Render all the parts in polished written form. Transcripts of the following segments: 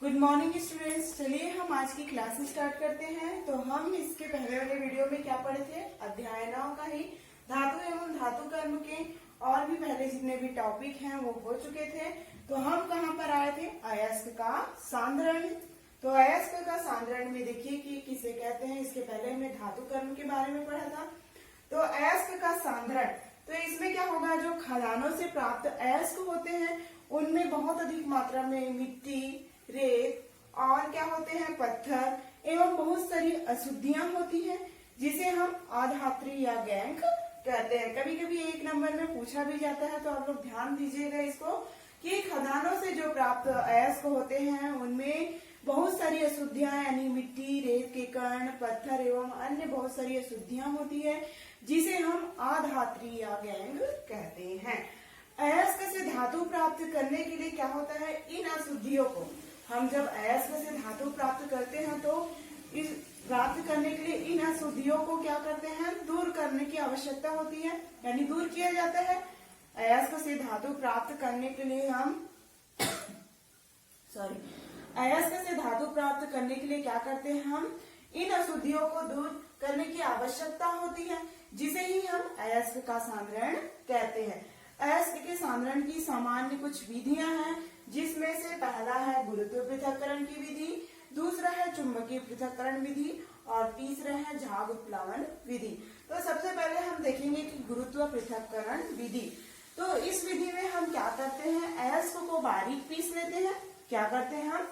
Good morning students. चलिए हम आज की क्लास स्टार्ट करते हैं। तो हम इसके पहले वाले वीडियो में क्या पढ़े थे, अध्याय 9 का ही धातु एवं धातु कर्म के और भी पहले जितने भी टॉपिक हैं वो हो चुके थे। तो हम कहाँ पर आए थे, अयस्क का सांद्रण। तो अयस्क का सांद्रण में देखिए कि किसे कहते हैं। इसके पहले हमने धातु कर्म के बारे में पढ़ा था। तो अयस्क का सांद्रण, तो इसमें क्या होगा, जो खदानों से प्राप्त अयस्क होते हैं उनमें बहुत अधिक मात्रा में मिट्टी, रेत और क्या होते हैं, पत्थर एवं बहुत सारी अशुद्धियां होती हैं, जिसे हम अधात्री या गैंग कहते हैं। कभी कभी एक नंबर में पूछा भी जाता है, तो आप लोग ध्यान दीजिएगा इसको कि खदानों से जो प्राप्त अयस्क होते हैं उनमें बहुत सारी अशुद्धियां यानी मिट्टी, रेत के कण, पत्थर एवं अन्य बहुत सारी अशुद्धियां होती है, जिसे हम अधात्री या गैंग कहते हैं। अयस्क से धातु प्राप्त करने के लिए क्या होता है, इन अशुद्धियों को हम जब अयस्क से धातु प्राप्त करते हैं तो इस प्राप्त करने के लिए इन अशुद्धियों को क्या करते हैं, दूर करने की आवश्यकता होती है, यानी दूर किया जाता है। अयस्क से धातु प्राप्त करने के लिए अयस्क से धातु प्राप्त करने के लिए क्या करते हैं, हम इन अशुद्धियों को दूर करने की आवश्यकता होती है, जिसे ही हम अयस्क का सांद्रण कहते हैं। अयस्क के सांद्रण की सामान्य कुछ विधियां हैं, जिसमें से पहला है गुरुत्व पृथक्करण की विधि, दूसरा है चुंबकीय पृथक्करण विधि और तीसरा है झाग उत्प्लावन विधि। तो सबसे पहले हम देखेंगे कि गुरुत्व पृथक्करण विधि। तो इस विधि में हम क्या करते हैं, अयस्क को बारीक पीस लेते हैं। क्या करते हैं हम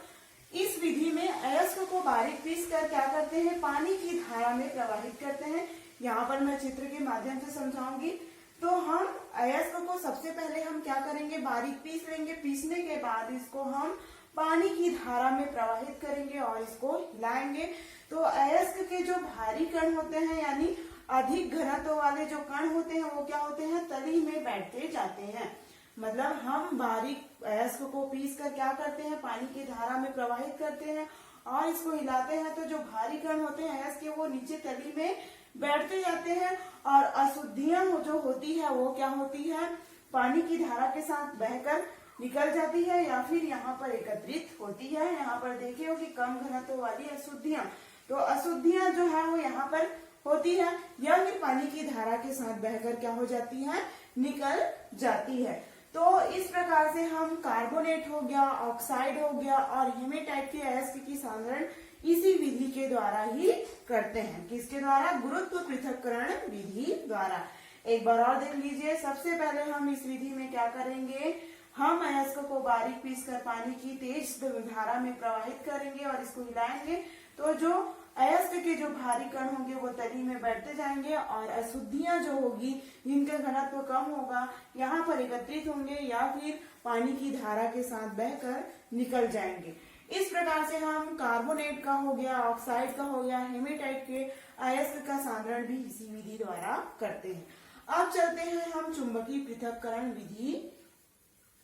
इस विधि में, अयस्क को बारीक पीस कर क्या करते हैं, पानी की धारा में प्रवाहित करते हैं। यहाँ पर मैं चित्र के माध्यम से समझाऊंगी। तो हम अयस्क को सबसे पहले हम क्या करेंगे, बारीक पीस लेंगे। पीसने के बाद इसको हम पानी की धारा में प्रवाहित करेंगे और इसको हिलाएंगे। तो अयस्क के जो भारी कण होते हैं यानी अधिक घनत्व वाले जो कण होते हैं वो क्या होते हैं, तली में बैठते जाते हैं। मतलब हम बारीक अयस्क को पीस कर क्या करते हैं, पानी की धारा में प्रवाहित करते हैं और इसको हिलाते हैं। तो जो भारी कण होते हैं अयस्क के वो नीचे तली में बैठते जाते हैं और अशुद्धियां जो होती है वो क्या होती है, पानी की धारा के साथ बहकर निकल जाती है या फिर यहाँ पर एकत्रित होती है। यहाँ पर देखिए कि कम घनत्व वाली अशुद्धियां, तो अशुद्धियां जो है वो यहाँ पर होती है या फिर पानी की धारा के साथ बहकर क्या हो जाती है, निकल जाती है। तो इस प्रकार से हम कार्बोनेट हो गया, ऑक्साइड हो गया और हेमेटाइट के अयस्क की सांद्रण इसी विधि के द्वारा ही करते हैं। किसके द्वारा, गुरुत्व पृथक्करण विधि द्वारा। एक बार और देख लीजिए। सबसे पहले हम इस विधि में क्या करेंगे, हम अयस्क को बारीक पीसकर पानी की तेज धारा में प्रवाहित करेंगे और इसको हिलाएंगे। तो जो अयस्क के जो भारी कण होंगे वो तली में बैठते जाएंगे और अशुद्धियां जो होगी जिनका घनत्व कम होगा यहाँ पर एकत्रित होंगे या फिर पानी की धारा के साथ बहकर निकल जाएंगे। इस प्रकार से हम कार्बोनेट का हो गया, ऑक्साइड का हो गया, हेमेटाइट के अयस्क का सांद्रण भी इसी विधि द्वारा करते हैं। अब चलते हैं हम चुंबकीय पृथक्करण विधि,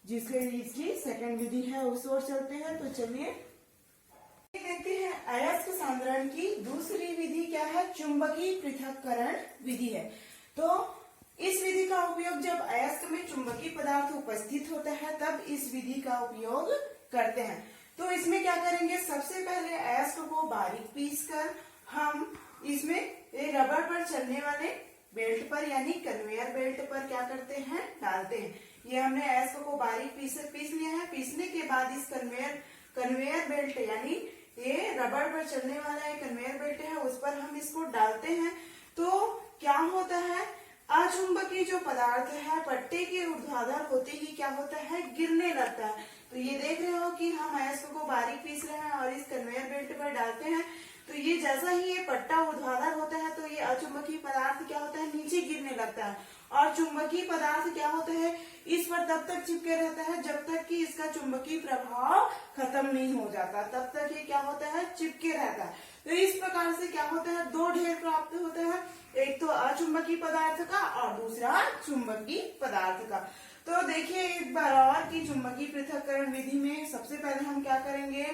जिसकी सेकंड विधि है, उस ओर चलते हैं। तो चलिए देखते हैं अयस्क सांद्रण की दूसरी विधि क्या है, चुंबकीय पृथक्करण विधि है। तो इस विधि का उपयोग जब अयस्क में चुंबकीय पदार्थ उपस्थित होता है तब इस विधि का उपयोग करते हैं। तो इसमें क्या करेंगे, सबसे पहले अयस्क को बारीक पीसकर हम इसमें रबर पर चलने वाले बेल्ट पर यानी कन्वेयर बेल्ट पर क्या करते हैं, डालते हैं। ये हमने अयस्क को बारीक पीस लिया है। पीसने के बाद इस कन्वेयर बेल्ट यानी ये रबर पर चलने वाला एक कन्वेयर बेल्ट है, उस पर हम इसको डालते हैं। तो क्या होता है, अचुंबकीय जो पदार्थ है पट्टे के ऊर्ध्वाधर होते ही क्या होता है, गिरने लगता है। तो ये देख रहे हो कि हम अयस्क को बारीक पीस रहे हैं और इस कन्वेयर बेल्ट पर डालते हैं। तो ये जैसा ही ये पट्टा ऊर्ध्वाधर होता है तो ये अचुंबकीय पदार्थ क्या होता है, नीचे गिरने लगता है। और चुंबकीय पदार्थ क्या होता है, इस पर तब तक चिपके रहता है जब तक कि इसका चुंबकीय प्रभाव खत्म नहीं हो जाता, तब तक ये क्या होता है, चिपके रहता है। तो इस प्रकार से क्या होता है, दो ढेर प्राप्त होता है, एक तो अचुंबकीय पदार्थ का और दूसरा चुंबकीय पदार्थ का। तो देखिए एक बार और कि चुंबकीय पृथक्करण विधि में सबसे पहले हम क्या करेंगे,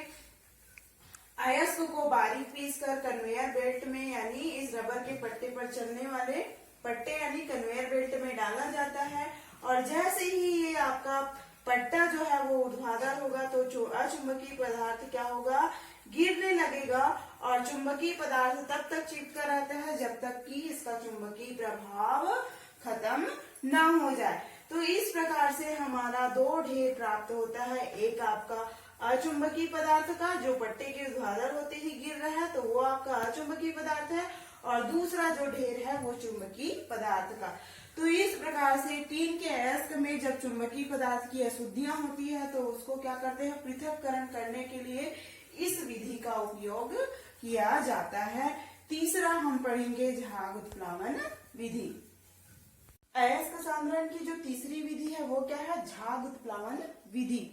अयस्क को बारीक पीसकर कन्वेयर बेल्ट में यानी इस रबर के पट्टे पर चलने वाले पट्टे यानी कन्वेयर बेल्ट में डाला जाता है। और जैसे ही ये आपका पट्टा जो है वो ऊर्ध्वाधर होगा तो अचुंबकीय पदार्थ क्या होगा, गिरने लगेगा और चुंबकीय पदार्थ तब तक चिपका रहता है जब तक कि इसका चुंबकीय प्रभाव खत्म ना हो जाए। तो इस प्रकार से हमारा दो ढेर प्राप्त होता है, एक आपका अचुंबकीय पदार्थ का जो पट्टे के ऊर्ध्वाधर होते ही गिर रहा है तो वो आपका अचुंबकीय पदार्थ है, और दूसरा जो ढेर है वो चुंबकीय पदार्थ का। तो इस प्रकार से टीन के अयस्क में जब चुंबकीय पदार्थ की अशुद्धियां होती है तो उसको क्या करते हैं, पृथक्करण करने के लिए इस विधि का उपयोग किया जाता है। तीसरा हम पढ़ेंगे झाग उत्प्लावन विधि। अयस्क सांद्रण की जो तीसरी विधि है वो क्या है, झाग उत्प्लावन विधि।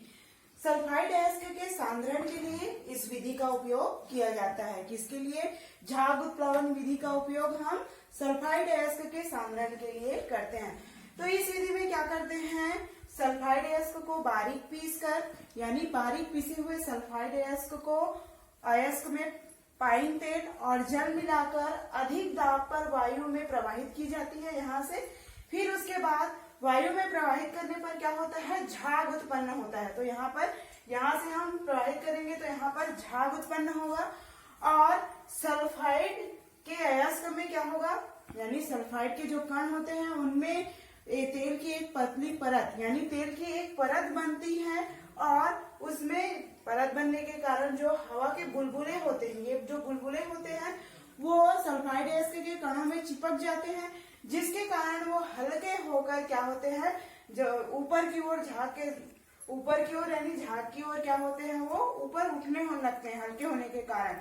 सल्फाइड अयस्क के सांद्रण के लिए इस विधि का उपयोग किया जाता है। किसके लिए, झाग उत्प्लावन विधि का उपयोग हम सल्फाइड अयस्क के सांद्रण के लिए करते हैं। तो इस विधि में क्या करते हैं, सल्फाइड अयस्क को बारीक पीसकर, यानी बारीक पिसे हुए सल्फाइड अयस्क में पाइन तेल और जल मिलाकर अधिक दाब पर वायु में प्रवाहित की जाती है यहाँ से। फिर उसके बाद वायु में प्रवाहित करने पर क्या होता है, झाग उत्पन्न होता है। तो यहाँ से हम प्रवाहित करेंगे तो यहाँ पर झाग उत्पन्न होगा, और सल्फाइड के अयस्क में क्या होगा, यानी सल्फाइड के जो कण होते हैं उनमें तेल की एक पतली परत, यानी तेल की एक परत बनती है, और उसमें परत बनने के कारण जो हवा के बुलबुले होते हैं, ये जो बुलबुले होते हैं वो सल्फाइड अयस्क के कणों में चिपक जाते हैं, जिसके कारण वो हल्के होकर क्या होते हैं, जो ऊपर की ओर यानी झाग की ओर क्या होते हैं, वो ऊपर उठने लगते हैं हल्के होने के कारण,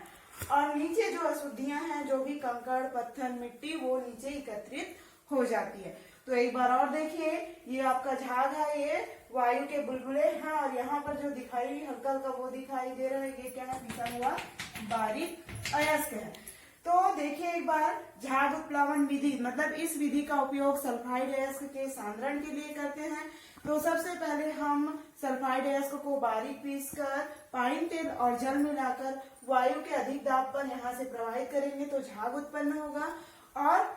और नीचे जो अशुद्धियां हैं, जो भी कंकड़ पत्थर मिट्टी, वो नीचे एकत्रित हो जाती है। तो एक बार और देखिए, ये आपका झाग है, ये वायु के बुलबुले हैं, और यहाँ पर जो दिखाई हल्का हल्का वो दिखाई दे रहा है, ये क्या है, पिसा हुआ बारीक अयस्क है। तो देखिए एक बार, झाग उत्प्लावन विधि मतलब इस विधि का उपयोग सल्फाइड अयस्क के सांद्रण के लिए करते हैं। तो सबसे पहले हम सल्फाइड अयस्क को बारीक पीसकर पाइन तेल और जल मिलाकर वायु के अधिक दाब पर यहाँ से प्रवाहित करेंगे तो झाग उत्पन्न होगा, और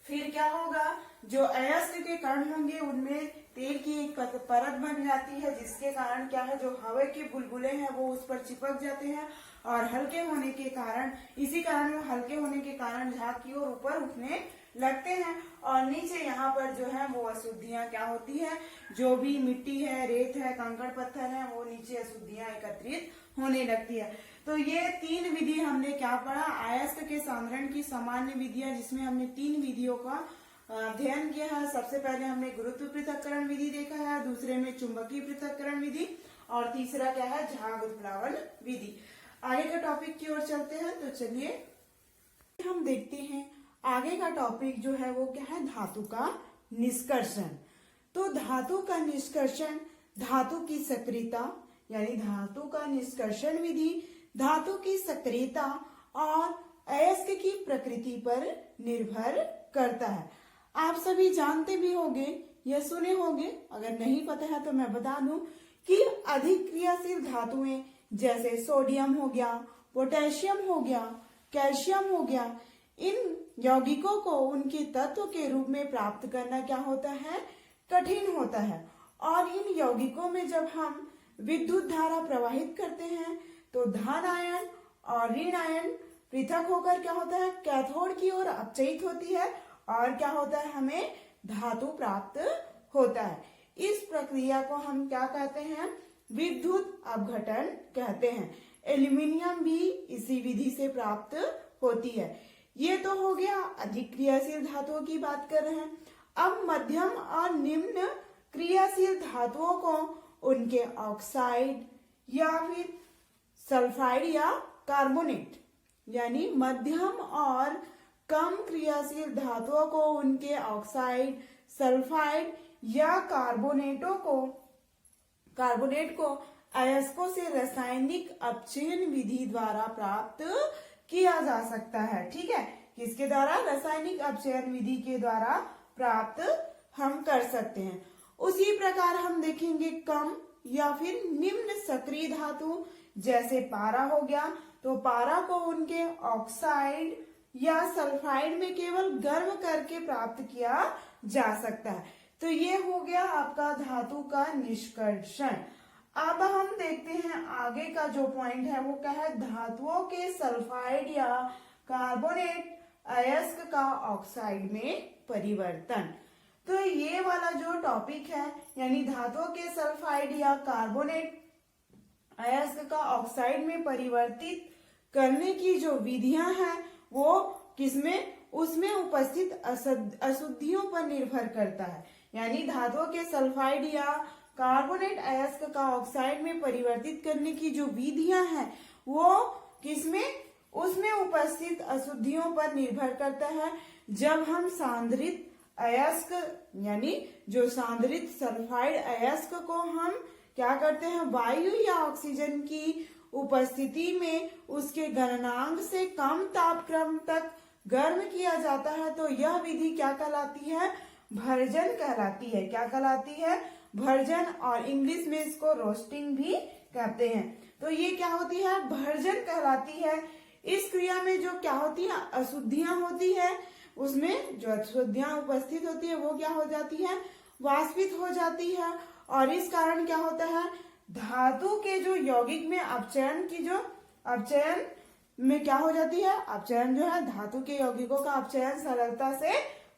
फिर क्या होगा, जो अयस्क के कण होंगे उनमें तेल की एक परत बन जाती है, जिसके कारण क्या है, जो हवा के बुलबुले हैं वो उस पर चिपक जाते हैं, और हल्के होने के कारण, इसी कारण वो हल्के होने के कारण झाग की ओर ऊपर उठने लगते हैं, और नीचे यहाँ पर जो है वो अशुद्धियां क्या होती है, जो भी मिट्टी है, रेत है, कंकड़ पत्थर है, वो नीचे अशुद्धियां एकत्रित होने लगती है। तो ये तीन विधि हमने क्या पढ़ा, अयस्क के सांद्रण की सामान्य विधियां, जिसमें हमने तीन विधियों का अध्ययन किया है। सबसे पहले हमने गुरुत्व पृथक्करण विधि देखा है, दूसरे में चुंबकीय पृथक्करण विधि, और तीसरा क्या है, झाग उत्प्लावन विधि। आगे का टॉपिक की ओर चलते हैं, तो चलिए हम देखते हैं आगे का टॉपिक जो है वो क्या है, धातु का निष्कर्षण। तो धातु का निष्कर्षण, धातु की सक्रियता, यानी धातु का निष्कर्षण विधि धातु की सक्रियता और अयस्क की प्रकृति पर निर्भर करता है। आप सभी जानते भी होंगे या सुने होंगे, अगर नहीं पता है तो मैं बता दूं कि अधिक क्रियाशील धातुएं जैसे सोडियम हो गया, पोटेशियम हो गया, कैल्शियम हो गया, इन यौगिकों को उनके तत्व के रूप में प्राप्त करना क्या होता है, कठिन होता है। और इन यौगिकों में जब हम विद्युत धारा प्रवाहित करते हैं तो धन आयन और ऋण आयन पृथक होकर क्या होता है, कैथोड की ओर अपचयित होती है, और क्या होता है, हमें धातु प्राप्त होता है। इस प्रक्रिया को हम क्या कहते हैं, विद्युत अपघटन कहते हैं। एल्यूमिनियम भी इसी विधि से प्राप्त होती है। ये तो हो गया अधिक क्रियाशील धातुओं की बात कर रहे हैं। अब मध्यम और निम्न क्रियाशील धातुओं को उनके ऑक्साइड या फिर सल्फाइड या कार्बोनेट, यानी मध्यम और कम क्रियाशील धातुओं को उनके ऑक्साइड, सल्फाइड या कार्बोनेट को अयस्कों से रासायनिक अपचयन विधि द्वारा प्राप्त किया जा सकता है। ठीक है, किसके द्वारा, रासायनिक अपचयन विधि के द्वारा प्राप्त हम कर सकते हैं। उसी प्रकार हम देखेंगे कम या फिर निम्न सक्रिय धातु जैसे पारा हो गया, तो पारा को उनके ऑक्साइड या सल्फाइड में केवल गर्म करके प्राप्त किया जा सकता है। तो ये हो गया आपका धातु का निष्कर्षण। अब हम देखते हैं आगे का जो पॉइंट है वो क्या है, धातुओं के सल्फाइड या कार्बोनेट अयस्क का ऑक्साइड में परिवर्तन। तो ये वाला जो टॉपिक है यानी धातुओं के सल्फाइड या कार्बोनेट अयस्क का ऑक्साइड में परिवर्तित करने की जो विधियां हैं वो किसमें, उसमें उपस्थित अशुद्धियों पर निर्भर करता है। यानी धातुओं के सल्फाइड या कार्बोनेट अयस्क का ऑक्साइड में परिवर्तित करने की जो विधियां हैं वो किसमें, उसमें उपस्थित अशुद्धियों पर निर्भर करता है। जब हम सांद्रित अयस्क यानी जो सांद्रित सल्फाइड अयस्क को हम क्या करते हैं, वायु या ऑक्सीजन की उपस्थिति में उसके गलनांक से कम तापक्रम तक गर्म किया जाता है तो यह विधि क्या कहलाती है, भर्जन कहलाती है। क्या कहलाती है, भर्जन, और इंग्लिश में इसको रोस्टिंग भी कहते हैं। तो ये क्या होती है, भर्जन कहलाती है। इस क्रिया में जो क्या होती है, अशुद्धियां होती है, उसमें जो अशुद्धियां उपस्थित होती है वो क्या हो जाती है, वाष्पित हो जाती है। और इस कारण क्या होता है, धातु के जो यौगिक में अपचयन की जो अपचयन में क्या हो जाती है, अपचयन जो है धातु के यौगिकों का अपचयन सरलता से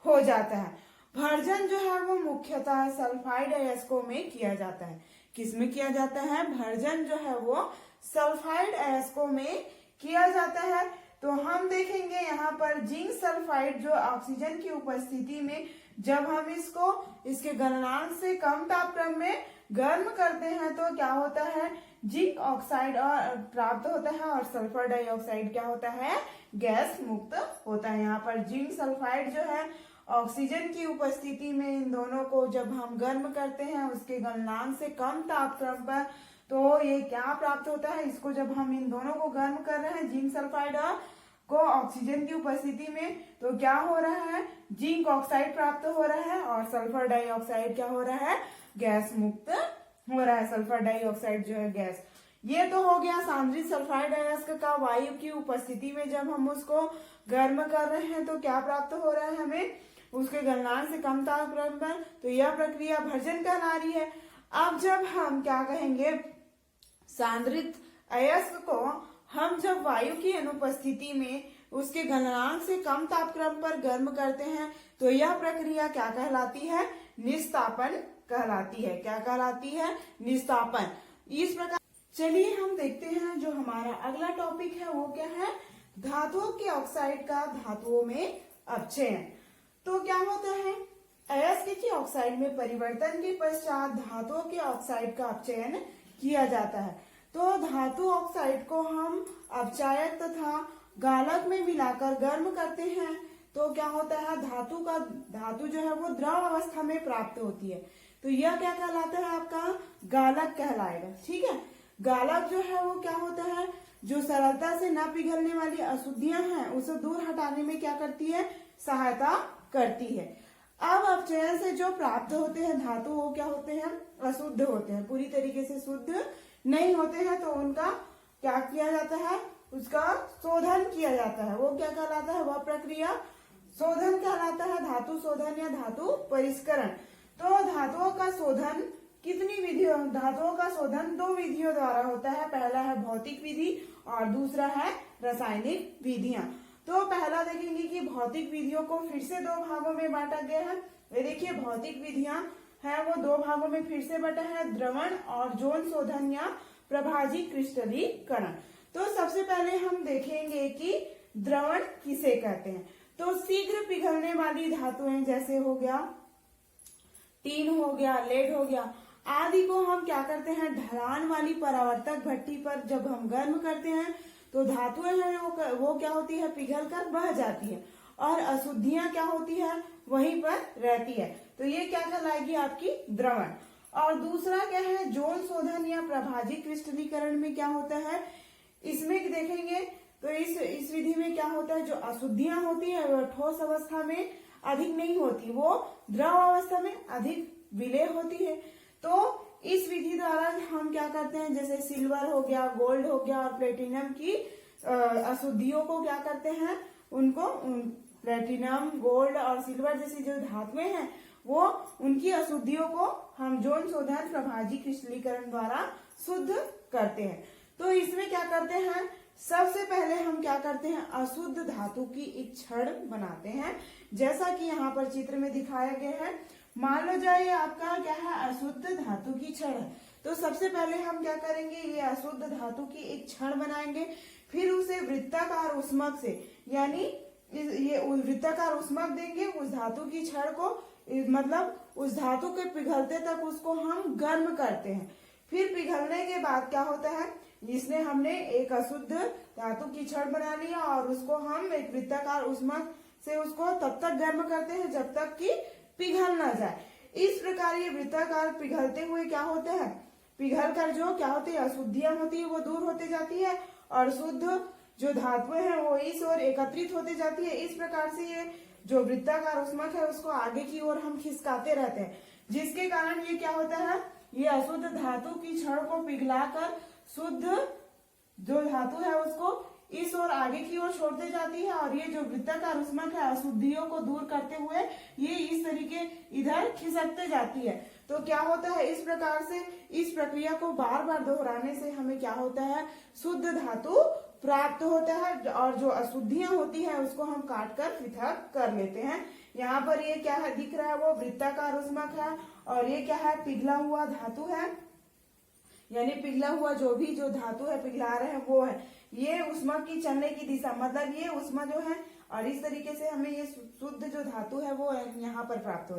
हो जाता है। भर्जन जो है वो मुख्यतः सल्फाइड अयस्कों में किया जाता है। किसमें किया जाता है, भर्जन जो है वो सल्फाइड अयस्कों में किया जाता है। तो हम देखेंगे यहाँ पर जिंक सल्फाइड जो ऑक्सीजन की उपस्थिति में जब हम इसको इसके गलनांक से कम तापक्रम में गर्म करते हैं तो क्या होता है, जिंक ऑक्साइड और प्राप्त होता है और सल्फर डाइऑक्साइड क्या होता है, गैस मुक्त होता है। यहाँ पर जिंक सल्फाइड जो है ऑक्सीजन की उपस्थिति में इन दोनों को जब हम गर्म करते हैं उसके गलनांक से कम तापक्रम पर तो ये क्या प्राप्त होता है, इसको जब हम इन दोनों को गर्म कर रहे हैं जिंक सल्फाइड को ऑक्सीजन की उपस्थिति में तो क्या हो रहा है, जिंक ऑक्साइड प्राप्त हो रहा है और सल्फर डाइऑक्साइड क्या हो रहा है, गैस मुक्त हो रहा है। सल्फर डाइऑक्साइड जो है गैस। ये तो हो गया सांद्रित सल्फाइड अयस्क का वायु की उपस्थिति में जब हम उसको गर्म कर रहे हैं तो क्या प्राप्त हो रहा है हमें, उसके गलनांक से कम तापक्रम पर, तो यह प्रक्रिया भर्जन कहला रही है। अब जब हम क्या कहेंगे, सांद्रित अयस्क को हम जब वायु की अनुपस्थिति में उसके गलनांक से कम तापक्रम पर गर्म करते हैं तो यह प्रक्रिया क्या कहलाती है, निस्तापन कहलाती है। क्या कहलाती है, निस्तापन। इस प्रकार चलिए हम देखते हैं जो हमारा अगला टॉपिक है वो क्या है, धातुओं के ऑक्साइड का धातुओं में अपचयन। तो क्या होता है, अयस्क के ऑक्साइड में परिवर्तन के पश्चात धातुओं के ऑक्साइड का अपचयन किया जाता है। तो धातु ऑक्साइड को हम अपचायक तथा गालक में मिलाकर गर्म करते हैं तो क्या होता है, धातु जो है वो द्रव अवस्था में प्राप्त होती है। तो यह क्या कहलाता है, आपका गालक कहलाएगा। ठीक है, गालक जो है वो क्या होता है, जो सरलता से न पिघलने वाली अशुद्धियां हैं उसे दूर हटाने में क्या करती है, सहायता करती है। अब अपचयन से जो प्राप्त होते हैं धातु वो क्या होते हैं, अशुद्ध होते हैं, पूरी तरीके से शुद्ध नहीं होते हैं। तो उनका क्या किया जाता है, उसका शोधन किया जाता है। वो क्या कहलाता है, वह प्रक्रिया शोधन कहलाता है, धातु शोधन या धातु परिष्करण। तो धातुओं का शोधन कितनी विधियों, धातुओं का शोधन दो विधियों द्वारा होता है। पहला है भौतिक विधि और दूसरा है रासायनिक विधियां। तो पहला देखेंगे कि भौतिक विधियों को फिर से दो भागों में बांटा गया है। ये देखिए भौतिक विधियां है वो दो भागों में फिर से बटा है, द्रवण और जोन शोधन या प्रभाजी क्रिस्टलीकरण। तो सबसे पहले हम देखेंगे कि द्रवण किसे कहते हैं। तो शीघ्र पिघलने वाली धातुएं जैसे हो गया टीन हो गया, लेड हो गया आदि को हम क्या करते हैं, ढलान वाली परावर्तक भट्टी पर जब हम गर्म करते हैं तो धातुएं हैं वो क्या होती है, पिघल कर बह जाती है और अशुद्धियां क्या होती है, वहीं पर रहती है। तो ये क्या कहलाएगी, आपकी द्रवण। और दूसरा क्या है, जोन शोधन या प्रभाजी क्रिस्टलीकरण में क्या होता है, इसमें देखेंगे तो इस विधि में क्या होता है, जो अशुद्धियां होती है वो ठोस अवस्था में अधिक नहीं होती, वो द्रव अवस्था में अधिक विलय होती है। तो इस विधि द्वारा हम क्या करते हैं, जैसे सिल्वर हो गया, गोल्ड हो गया और प्लेटिनम की अशुद्धियों को क्या करते हैं, उनको प्लेटिनम, गोल्ड और सिल्वर जैसी जो धातुएं हैं वो उनकी अशुद्धियों को हम जोन शोधन प्रभाजी क्रिस्टलीकरण द्वारा शुद्ध करते हैं। तो इसमें क्या करते हैं, सबसे पहले हम क्या करते हैं, अशुद्ध धातु की एक छड़ बनाते हैं, जैसा कि यहाँ पर चित्र में दिखाया गया है। मान लो जाए आपका क्या है, अशुद्ध धातु की छड़ है। तो सबसे पहले हम क्या करेंगे, ये अशुद्ध धातु की एक छड़ बनाएंगे, फिर उसे वृत्ताकार उष्मक से, यानी ये वृत्ताकार उष्मक देंगे उस धातु की छड़ को, मतलब उस धातु के पिघलते तक उसको हम गर्म करते हैं। फिर पिघलने के बाद क्या होता है, इसमें हमने एक अशुद्ध धातु की छड़ बना लिया और उसको हम एक वृत्ताकार उष्मक से उसको तब तक गर्म करते हैं जब तक कि पिघल ना जाए। इस प्रकार ये वृत्ताकार पिघलते हुए क्या होते हैं, पिघल कर जो क्या होती है, अशुद्धियां होती है वो दूर होते जाती है और शुद्ध जो धातुएं हैं वो इस ओर एकत्रित होते जाती है। इस प्रकार से ये जो वृत्ताकार उष्मक है उसको आगे की ओर हम खिसकाते रहते हैं, जिसके कारण ये क्या होता है, ये अशुद्ध धातु की छड़ को पिघलाकर शुद्ध जो धातु है उसको इस ओर आगे की ओर छोड़ते जाती है और ये जो वृत्ताकार उष्मक है अशुद्धियों को दूर करते हुए ये इस तरीके इधर खिसकते जाती है। तो क्या होता है, इस प्रकार से इस प्रक्रिया को बार बार दोहराने से हमें क्या होता है, शुद्ध धातु प्राप्त होता है और जो अशुद्धियां होती है उसको हम काट कर पृथक कर लेते हैं। यहाँ पर ये क्या है दिख रहा है, वो वृत्ताकार उष्मक है और ये क्या है, पिघला हुआ धातु है, यानी पिघला हुआ जो भी जो धातु है पिघला रहे हैं वो है। ये उष्मक की चलने की दिशा, मतलब ये उष्मा जो है और इस तरीके से हमें ये शुद्ध जो धातु है वो यहाँ पर प्राप्त हो।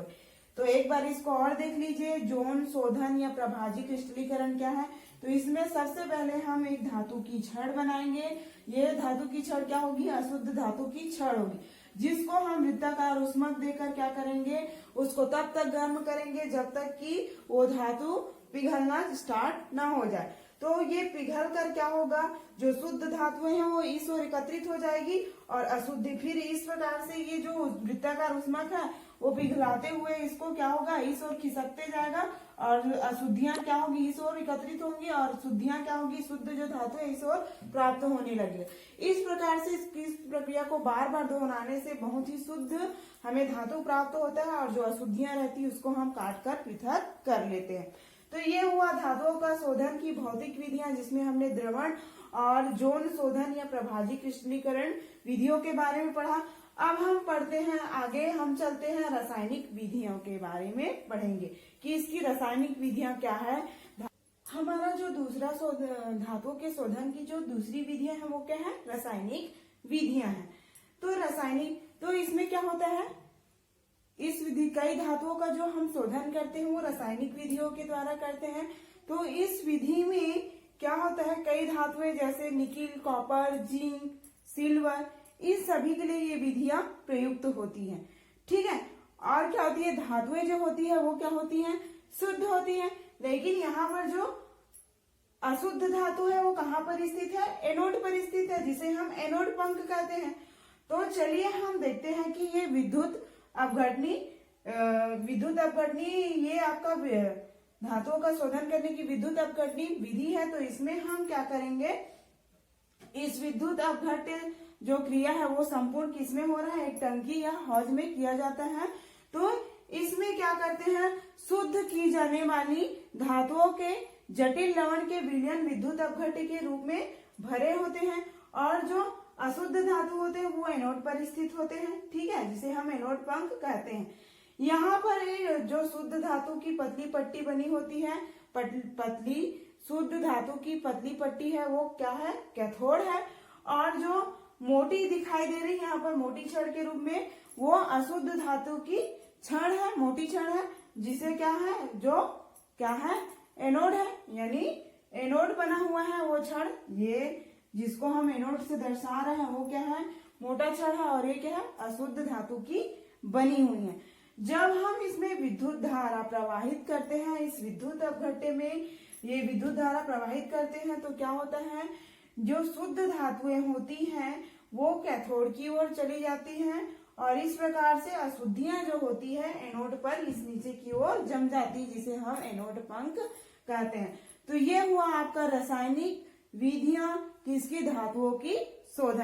तो एक बार इसको और देख लीजिए, जोन शोधन या प्रभाजी क्रिस्टलीकरण क्या है। तो इसमें सबसे पहले हम एक धातु की छड़ बनाएंगे। ये धातु की छड़ क्या होगी, अशुद्ध धातु की छड़ होगी, जिसको हम वृत्ताकार उष्मक देकर क्या करेंगे, उसको तब तक गर्म करेंगे जब तक कि वो धातु पिघलना स्टार्ट ना हो जाए। तो ये पिघल कर क्या होगा, जो शुद्ध धातुएं हैं वो इस ओर एकत्रित हो जाएगी और अशुद्धि फिर इस प्रकार से ये जो वृत्ताकार उष्मक है वो पिघलाते हुए इसको क्या होगा, इस ओर खिसकते जाएगा और अशुद्धियां क्या होगी, इस ओर एकत्रित होंगी और शुद्धियां क्या होगी, शुद्ध जो धातु है इस ओर प्राप्त होने लगेगी। इस प्रकार से इस प्रक्रिया को बार बार दोहराने से बहुत ही शुद्ध हमें धातु प्राप्त होता है और जो अशुद्धियां रहती है उसको हम काट कर पृथक कर लेते हैं। तो ये हुआ धातुओं का शोधन की भौतिक विधियां, जिसमें हमने द्रवण और जोन शोधन या प्रभाजी क्रिस्टलीकरण विधियों के बारे में पढ़ा। अब हम पढ़ते हैं आगे, हम चलते हैं रासायनिक विधियों के बारे में पढ़ेंगे कि इसकी रासायनिक विधियां क्या है। हमारा जो दूसरा धातुओं के शोधन की जो दूसरी विधियां है वो क्या है, रासायनिक विधियां हैं। तो रासायनिक, तो इसमें क्या होता है, इस विधि कई धातुओं का जो हम शोधन करते हैं वो रासायनिक विधियों के द्वारा करते हैं। तो इस विधि में क्या होता है, कई धातुएं जैसे निकिल, कॉपर, जिंक, सिल्वर, इस सभी के लिए ये विधियां प्रयुक्त होती हैं। ठीक है, और क्या होती है, धातुएं जो होती है वो क्या होती हैं, शुद्ध होती हैं। लेकिन यहाँ पर जो अशुद्ध धातु है वो कहाँ पर स्थित है, एनोड पर स्थित है, जिसे हम एनोड पंख कहते हैं। तो चलिए हम देखते हैं कि ये विद्युत अपघटनी ये आपका धातुओं का शोधन करने की विद्युत अपघटनी विधि है। तो इसमें हम क्या करेंगे, इस विद्युत अपघट जो क्रिया है वो संपूर्ण किसमें हो रहा है, एक टंकी या हौज में किया जाता है। तो इसमें क्या करते हैं, शुद्ध की जाने वाली धातुओं के जटिल लवण के विलयन विद्युत अपघट्य के रूप में भरे होते हैं और जो अशुद्ध धातु होते हैं वो एनोड पर स्थित होते हैं। ठीक है, जिसे हम एनोड पंख कहते हैं। यहाँ पर जो शुद्ध धातु की पतली पट्टी बनी होती है, पतली शुद्ध धातु की पतली पट्टी है वो क्या है, कैथोड है। और जो मोटी दिखाई दे रही है यहाँ पर मोटी छड़ के रूप में, वो अशुद्ध धातु की छड़ है, मोटी छड़ है, जिसे क्या है, जो क्या है, एनोड है। यानी एनोड बना हुआ है वो छड़, ये जिसको हम एनोड से दर्शा रहे हैं वो क्या है, मोटा छड़ है और ये क्या है, अशुद्ध धातु की बनी हुई है। जब हम इसमें विद्युत धारा प्रवाहित करते हैं, इस विद्युत अपघट्य में ये विद्युत धारा प्रवाहित करते हैं, तो क्या होता है, जो शुद्ध धातुएं होती हैं वो कैथोड की ओर चली जाती हैं और इस प्रकार से अशुद्धियां जो होती है एनोड पर इस नीचे की ओर जम जाती है, जिसे हम एनोड पंख कहते हैं। तो ये हुआ आपका रासायनिक विधियां किसकी, धातुओं की शोधन।